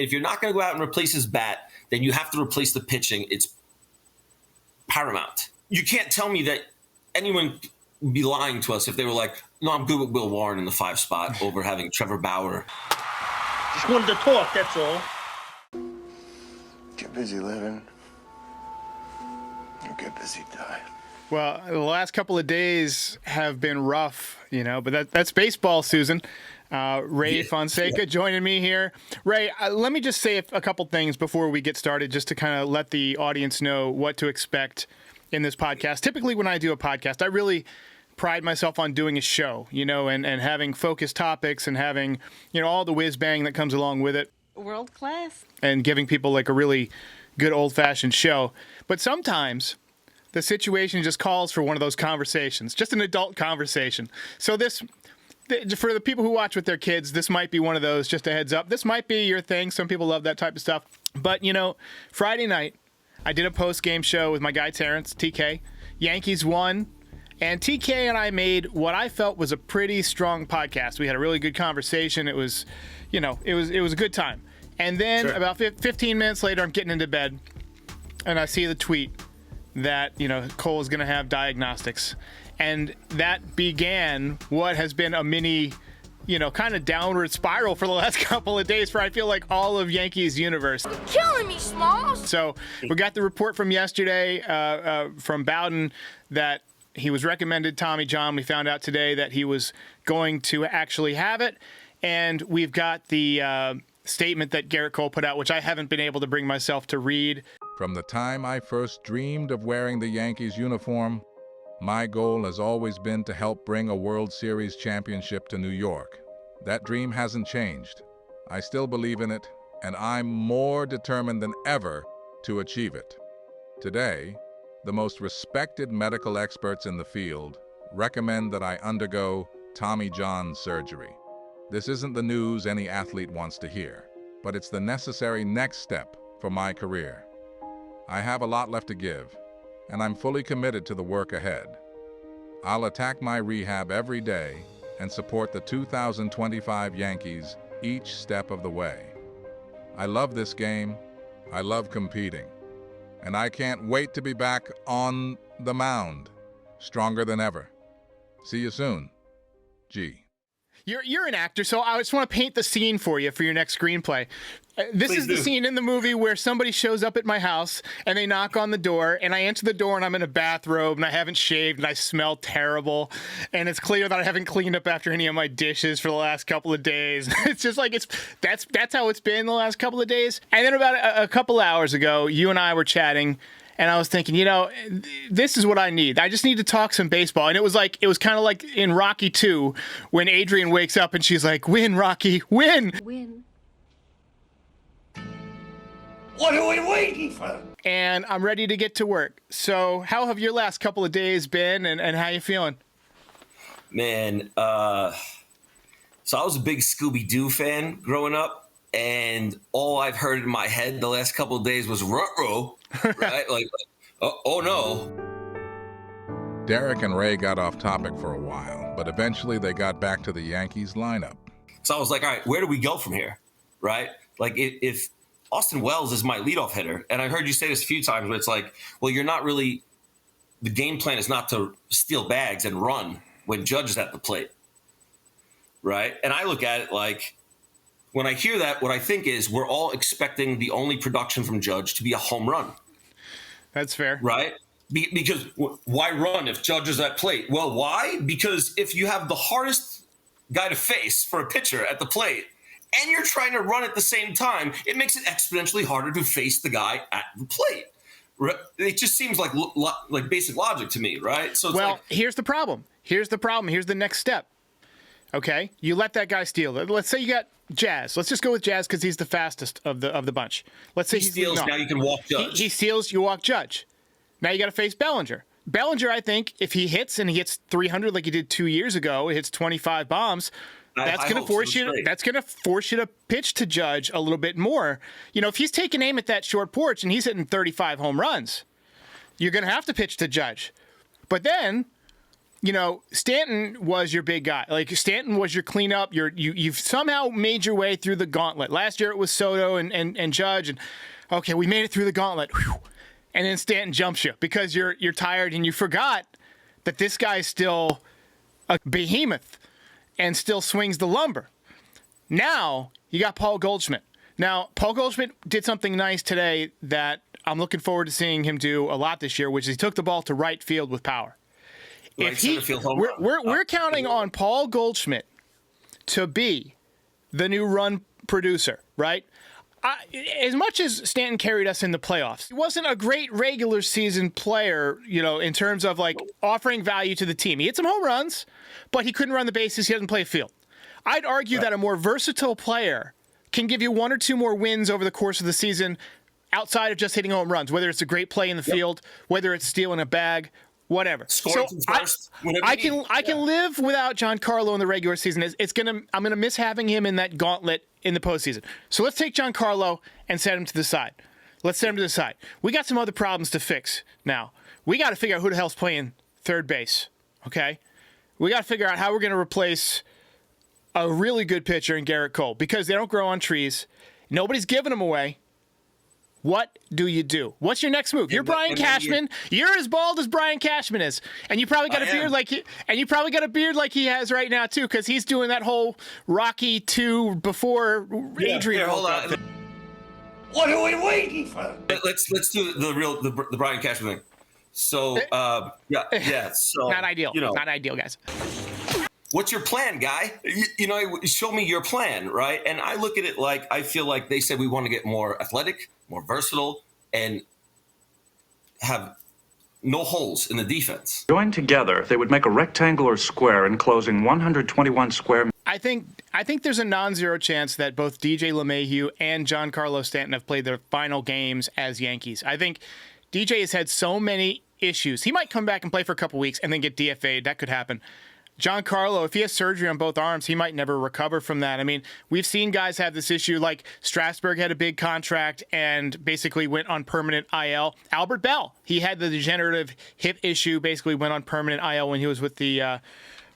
if you're not going to go out and replace his bat, then you have to replace the pitching. It's paramount. You can't tell me that anyone would be lying to us if they were like, no, I'm good with Will Warren in the 5 spot over having Trevor Bauer. Just wanted to talk, that's all. Get busy living. Or get busy dying. Well, the last couple of days have been rough, but that's baseball, Susan. Ray Fonseca joining me here. Ray, let me just say a couple things before we get started, just to kind of let the audience know what to expect in this podcast. Typically, when I do a podcast, I really pride myself on doing a show, and having focused topics and having, all the whiz bang that comes along with it. World class. And giving people like a really good old-fashioned show. But sometimes the situation just calls for one of those conversations, just an adult conversation. So for the people who watch with their kids, this might be one of those, just a heads up. This might be your thing. Some people love that type of stuff. But, Friday night, I did a post-game show with my guy Terrence, TK. Yankees won. And TK and I made what I felt was a pretty strong podcast. We had a really good conversation. It was, it was a good time. And then about 15 minutes later, I'm getting into bed, and I see the tweet that, Cole is going to have diagnostics. And that began what has been a mini, kind of downward spiral for the last couple of days for, I feel like, all of Yankees Universe. You're killing me, Smalls! So we got the report from yesterday from Bowden that he was recommended Tommy John. We found out today that he was going to actually have it. And we've got the statement that Gerrit Cole put out, which I haven't been able to bring myself to read. From the time I first dreamed of wearing the Yankees uniform, my goal has always been to help bring a World Series championship to New York. That dream hasn't changed. I still believe in it, and I'm more determined than ever to achieve it. Today, the most respected medical experts in the field recommend that I undergo Tommy John surgery. This isn't the news any athlete wants to hear, but it's the necessary next step for my career. I have a lot left to give, and I'm fully committed to the work ahead. I'll attack my rehab every day and support the 2025 Yankees each step of the way. I love this game, I love competing, and I can't wait to be back on the mound, stronger than ever. See you soon, G. You're an actor, so I just want to paint the scene for you for your next screenplay. This is the scene in the movie where somebody shows up at my house and they knock on the door, and I answer the door and I'm in a bathrobe and I haven't shaved and I smell terrible, and it's clear that I haven't cleaned up after any of my dishes for the last couple of days. It's just like that's how it's been the last couple of days. And then about a couple hours ago, you and I were chatting. And I was thinking, this is what I need. I just need to talk some baseball. And it was kind of like in Rocky 2 when Adrian wakes up and she's like, win, Rocky, win. Win. What are we waiting for? And I'm ready to get to work. So how have your last couple of days been, and how you feeling? Man, so I was a big Scooby-Doo fan growing up. And all I've heard in my head the last couple of days was ruh-roh, right? oh no. Derek and Ray got off topic for a while, but eventually they got back to the Yankees lineup. So I was like, all right, where do we go from here, right? Like if Austin Wells is my leadoff hitter, and I heard you say this a few times, where it's like, well, you're not really – the game plan is not to steal bags and run when Judge is at the plate, right? And I look at it like – when I hear that, what I think is we're all expecting the only production from Judge to be a home run. That's fair. Right? Because why run if Judge is at plate? Well, why? Because if you have the hardest guy to face for a pitcher at the plate and you're trying to run at the same time, it makes it exponentially harder to face the guy at the plate. It just seems like basic logic to me, right? So here's the problem. Here's the next step. Okay? You let that guy steal it. Let's say you got Jazz. Let's just go with Jazz because he's the fastest of the bunch. Let's say he steals. Now you can walk Judge. He steals. You walk Judge. Now you got to face Bellinger. Bellinger, I think, if he hits and he hits 300 like he did 2 years ago, he hits 25 bombs. That's going to force you. That's going to force you to pitch to Judge a little bit more. If he's taking aim at that short porch and he's hitting 35 home runs, you're going to have to pitch to Judge. But then Stanton was your big guy. Like Stanton was your cleanup. You've somehow made your way through the gauntlet. Last year it was Soto and Judge, and okay, we made it through the gauntlet. Whew. And then Stanton jumps you because you're tired and you forgot that this guy's still a behemoth and still swings the lumber. Now you got Paul Goldschmidt. Now Paul Goldschmidt did something nice today that I'm looking forward to seeing him do a lot this year, which is he took the ball to right field with power. We're counting on Paul Goldschmidt to be the new run producer, right? As much as Stanton carried us in the playoffs, he wasn't a great regular season player, in terms of like offering value to the team. He hit some home runs, but he couldn't run the bases. He doesn't play field. I'd argue that a more versatile player can give you one or two more wins over the course of the season outside of just hitting home runs, whether it's a great play in the field, whether it's stealing a bag, whatever. So I can live without Giancarlo in the regular season. I'm gonna miss having him in that gauntlet in the postseason. So let's take Giancarlo and set him to the side. We got some other problems to fix now. We got to figure out who the hell's playing third base. Okay, we got to figure out how we're gonna replace a really good pitcher in Gerrit Cole because they don't grow on trees. Nobody's giving them away. What do you do? What's your next move? You're Brian Cashman. You're as bald as Brian Cashman is, and you probably got a beard like he has right now too, because he's doing that whole Rocky II before Adrian. Hold on. What are we waiting for? Let's do the Brian Cashman thing. So So not ideal. Not ideal, guys. What's your plan, guy? Show me your plan, right? And I look at it like I feel like they said we want to get more athletic, more versatile, and have no holes in the defense. Joined together, they would make a rectangular square enclosing 121 square. I think there's a non-zero chance that both DJ LeMahieu and Giancarlo Stanton have played their final games as Yankees. I think DJ has had so many issues. He might come back and play for a couple weeks and then get DFA'd. That could happen. Giancarlo, if he has surgery on both arms, he might never recover from that. I mean, we've seen guys have this issue, like Strasburg had a big contract and basically went on permanent IL. Albert Bell, he had the degenerative hip issue, basically went on permanent IL when he was with the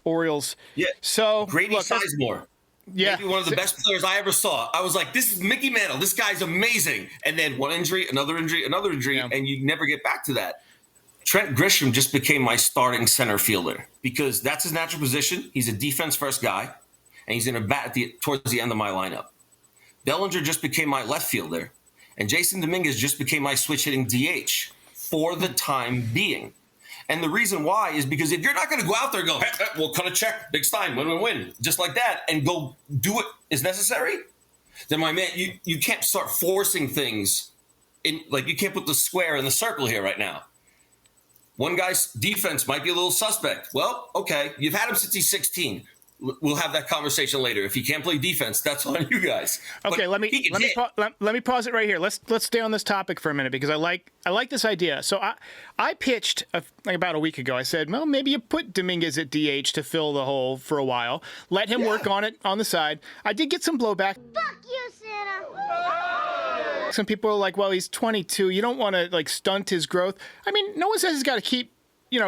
Orioles. Yeah. So Grady Sizemore. Yeah. Maybe one of the best players I ever saw. I was like, this is Mickey Mantle. This guy's amazing. And then one injury, another injury, and you never get back to that. Trent Grisham just became my starting center fielder because that's his natural position. He's a defense-first guy, and he's going to bat towards the end of my lineup. Bellinger just became my left fielder, and Jason Dominguez just became my switch-hitting DH for the time being. And the reason why is because if you're not going to go out there and go, hey, we'll cut a check, big Stein, win, just like that, and go do what is necessary, then my man, you can't start forcing things in. Like you can't put the square in the circle here right now. One guy's defense might be a little suspect. Well, okay, you've had him since he's 16. We'll have that conversation later. If he can't play defense, that's on you guys. Okay, let me pause it right here. Let's stay on this topic for a minute because I like this idea. So I pitched about a week ago. I said, well, maybe you put Dominguez at DH to fill the hole for a while. Let him work on it on the side. I did get some blowback. Fuck you, Santa. Some people are like, well, he's 22. You don't want to stunt his growth. I mean, no one says he's got to keep,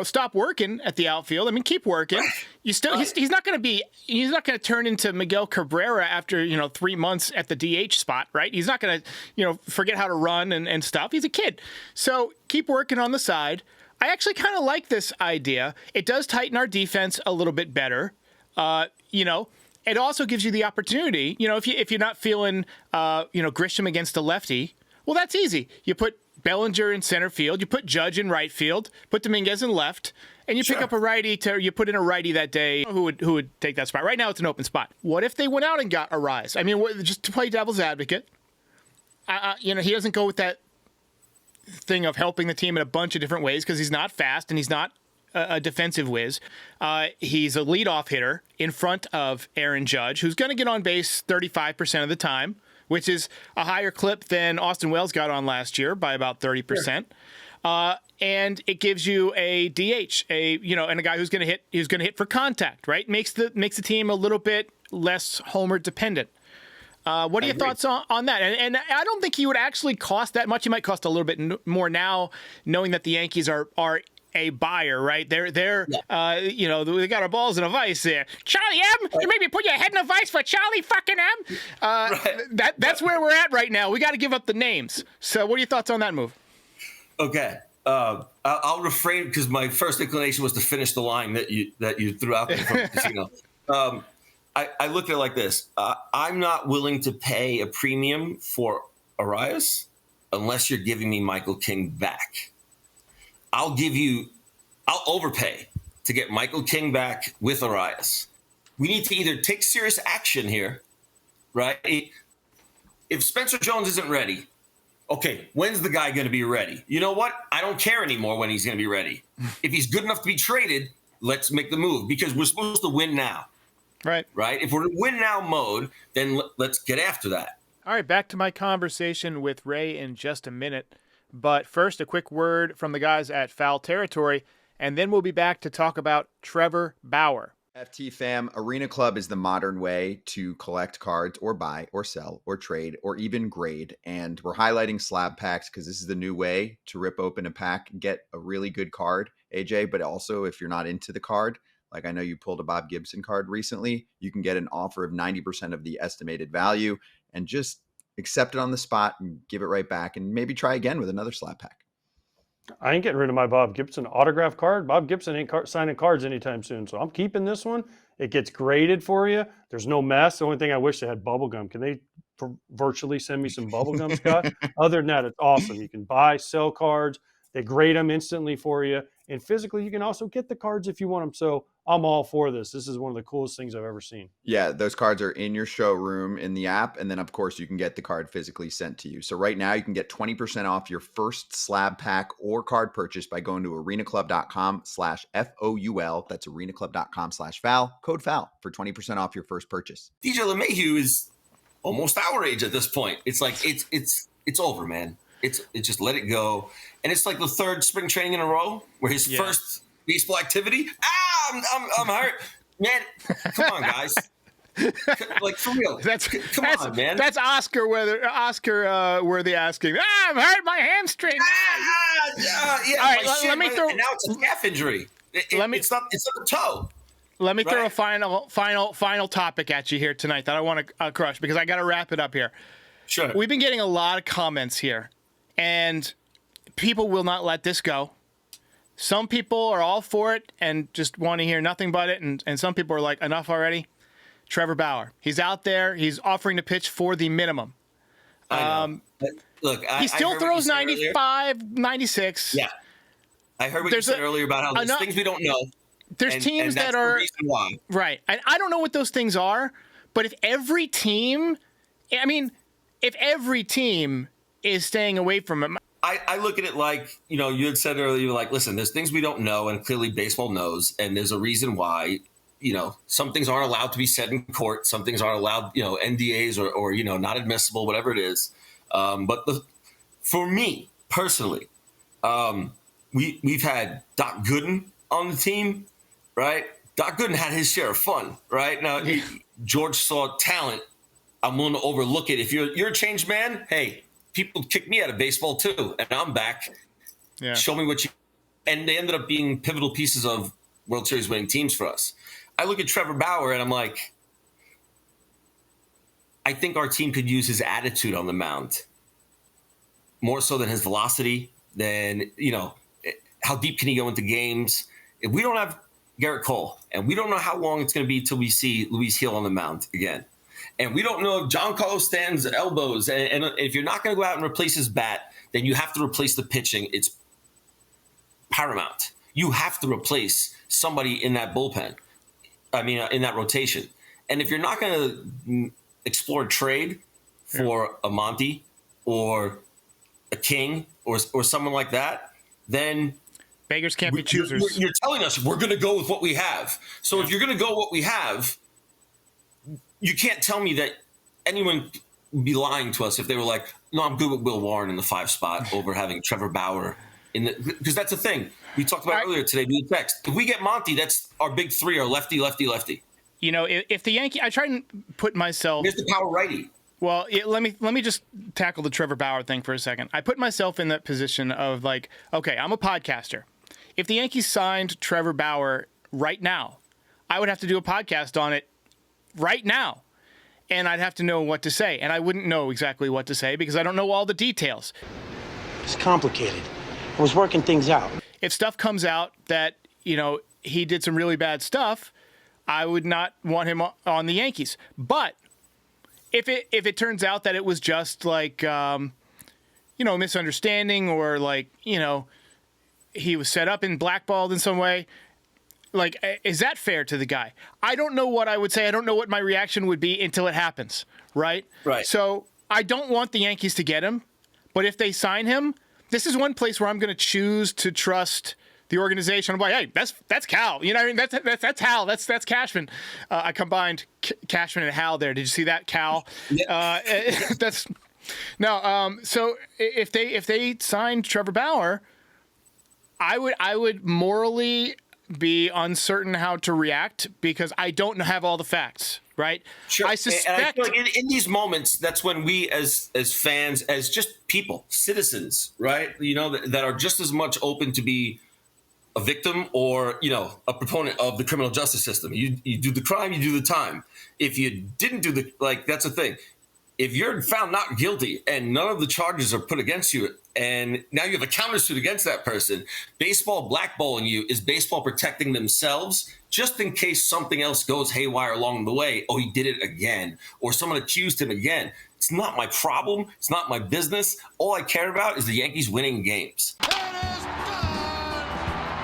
stop working at the outfield. I mean, keep working. He's not going to turn into Miguel Cabrera after, 3 months at the DH spot, right? He's not going to, forget how to run and stuff. He's a kid. So keep working on the side. I actually kind of like this idea. It does tighten our defense a little bit better. It also gives you the opportunity, if you're not feeling, Grisham against a lefty, well, that's easy. You put Bellinger in center field, you put Judge in right field, put Dominguez in left, and you pick up a righty you put in a righty that day who would take that spot. Right now it's an open spot. What if they went out and got a Rise? I mean, just to play devil's advocate, he doesn't go with that thing of helping the team in a bunch of different ways because he's not fast and he's not a defensive whiz. He's a leadoff hitter in front of Aaron Judge, who's going to get on base 35% of the time, which is a higher clip than Austin Wells got on last year by about 30%. Sure. And it gives you a DH, and a guy who's going to hit for contact, right? Makes the team a little bit less homer dependent. What are your thoughts on that? And I don't think he would actually cost that much. He might cost a little bit more now, knowing that the Yankees are a buyer, right? They're we got our balls in a vice there. Charlie M, you maybe put your head in a vice for Charlie fucking M. That's where we're at right now. We got to give up the names. So, what are your thoughts on that move? Okay. I'll refrain because my first inclination was to finish the line that you threw out there from the casino. I look at it like this. I'm not willing to pay a premium for Arias unless you're giving me Michael King back. I'll overpay to get Michael King back with Arias. We need to either take serious action here, right? If Spencer Jones isn't ready, okay, when's the guy going to be ready? You know what? I don't care anymore when he's going to be ready. If he's good enough to be traded, let's make the move because we're supposed to win now. Right. If we're in win now mode, then let's get after that. All right, back to my conversation with Ray in just a minute. But first, a quick word from the guys at Foul Territory, and then we'll be back to talk about Trevor Bauer. FT fam, Arena Club is the modern way to collect cards or buy or sell or trade or even grade. And we're highlighting slab packs because this is the new way to rip open a pack, get a really good card, AJ. But also, if you're not into the card, like I know you pulled a Bob Gibson card recently, you can get an offer of 90% of the estimated value and just accept it on the spot and give it right back and maybe try again with another slab pack. I ain't getting rid of my Bob Gibson autograph card. Bob Gibson ain't signing cards anytime soon, so I'm keeping this one. It gets graded for you. There's no mess. The only thing I wish they had bubble gum. Can they virtually send me some bubble gum, Scott? Other than that, it's awesome. You can buy, sell cards. They grade them instantly for you. And physically, you can also get the cards if you want them. So I'm all for this. This is one of the coolest things I've ever seen. Yeah, those cards are in your showroom in the app. And then, of course, you can get the card physically sent to you. So right now, you can get 20% off your first slab pack or card purchase by going to arenaclub.com/FOUL. That's arenaclub.com/foul. Code FOUL for 20% off your first purchase. DJ LeMahieu is almost our age at this point. It's like it's over, man. It's just let it go. And it's like the third spring training in a row where his first baseball activity. I'm hurt. Man, come on, guys. Like, for real. Come on, man. That's Oscar worthy asking. I'm hurt, my hamstring. Yeah. All right, let me throw. And now it's a calf injury. It's not a toe. Let me throw a final topic at you here tonight that I want to crush because I got to wrap it up here. Sure. We've been getting a lot of comments here, and people will not let this go. Some people are all for it and just want to hear nothing but it, and some people are like, enough already. Trevor Bauer, he's out there. He's offering to pitch for the minimum. I know. Look, he still throws 95, 96. Yeah. I heard what you said earlier about how there's things we don't know. There's teams that are the reason why. Right. And I don't know what those things are, but if every team is staying away from him. I look at it like, you had said earlier, you were like, listen, there's things we don't know, and clearly baseball knows, and there's a reason why, some things aren't allowed to be said in court. Some things aren't allowed, NDAs or not admissible, whatever it is. But for me personally, we've had Doc Gooden on the team, right? Doc Gooden had his share of fun, right? Now, George saw talent. I'm willing to overlook it. If you're a changed man, hey, people kick me out of baseball too, and I'm back. Yeah. Show me what you. And they ended up being pivotal pieces of World Series winning teams for us. I look at Trevor Bauer and I'm like, I think our team could use his attitude on the mound more so than his velocity. Than how deep can he go into games? If we don't have Gerrit Cole, and we don't know how long it's going to be till we see Luis Gil on the mound again. And we don't know if Giancarlo Stanton's elbows. And if you're not going to go out and replace his bat, then you have to replace the pitching. It's paramount. You have to replace somebody in that bullpen. In that rotation. And if you're not going to explore trade for a Monty or a King or someone like that, then beggars can't be choosers. You're telling us we're going to go with what we have. So if you're going to go what we have, you can't tell me that anyone would be lying to us if they were like, no, I'm good with Will Warren in the 5 spot over having Trevor Bauer because that's the thing we talked about earlier today via text. If we get Monty, that's our big 3 are lefty, lefty, lefty. If the Yankee, I try and put myself. Here's the power righty. Well, let me just tackle the Trevor Bauer thing for a second. I put myself in that position of like, okay, I'm a podcaster. If the Yankees signed Trevor Bauer right now, I would have to do a podcast on it right now. And I'd have to know what to say. And I wouldn't know exactly what to say because I don't know all the details. It's complicated. I was working things out. If stuff comes out that, he did some really bad stuff, I would not want him on the Yankees. But if it turns out that it was just like, misunderstanding or like, he was set up and blackballed in some way, like, is that fair to the guy? I don't know what I would say. I don't know what my reaction would be until it happens, right? Right. So I don't want the Yankees to get him, but if they sign him, this is one place where I'm going to choose to trust the organization. I'm like, hey, that's Cal. You know what I mean? That's Hal. That's Cashman. I combined Cashman and Hal there. Did you see that, Cal? Yep. So if they signed Trevor Bauer, I would morally be uncertain how to react because I don't have all the facts, right? Sure. I suspect. And I feel like in these moments, that's when we as fans, as just people, citizens, right? That are just as much open to be a victim or, a proponent of the criminal justice system. You do the crime, you do the time. If you didn't do that's the thing. If you're found not guilty and none of the charges are put against you, and now you have a countersuit against that person, baseball blackballing you is baseball protecting themselves just in case something else goes haywire along the way. Oh, he did it again, or someone accused him again. It's not my problem. It's not my business. All I care about is the Yankees winning games.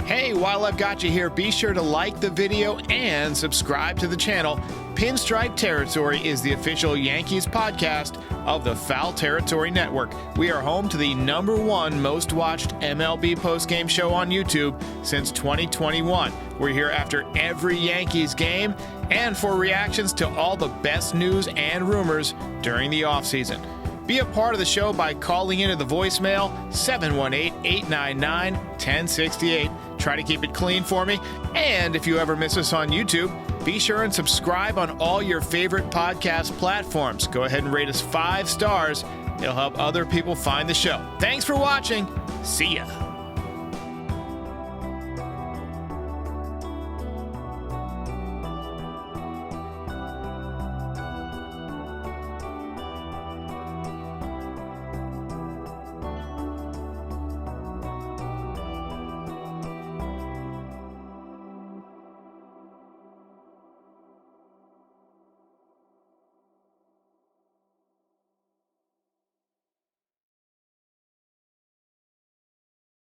Hey, while I've got you here, be sure to like the video and subscribe to the channel. Pinstripe Territory is the official Yankees podcast of the Foul Territory Network. We are home to the #1 most watched MLB postgame show on YouTube since 2021. We're here after every Yankees game and for reactions to all the best news and rumors during the offseason. Be a part of the show by calling into the voicemail 718-899-1068. Try to keep it clean for me. And if you ever miss us on YouTube, be sure and subscribe on all your favorite podcast platforms. Go ahead and rate us 5 stars. It'll help other people find the show. Thanks for watching. See ya.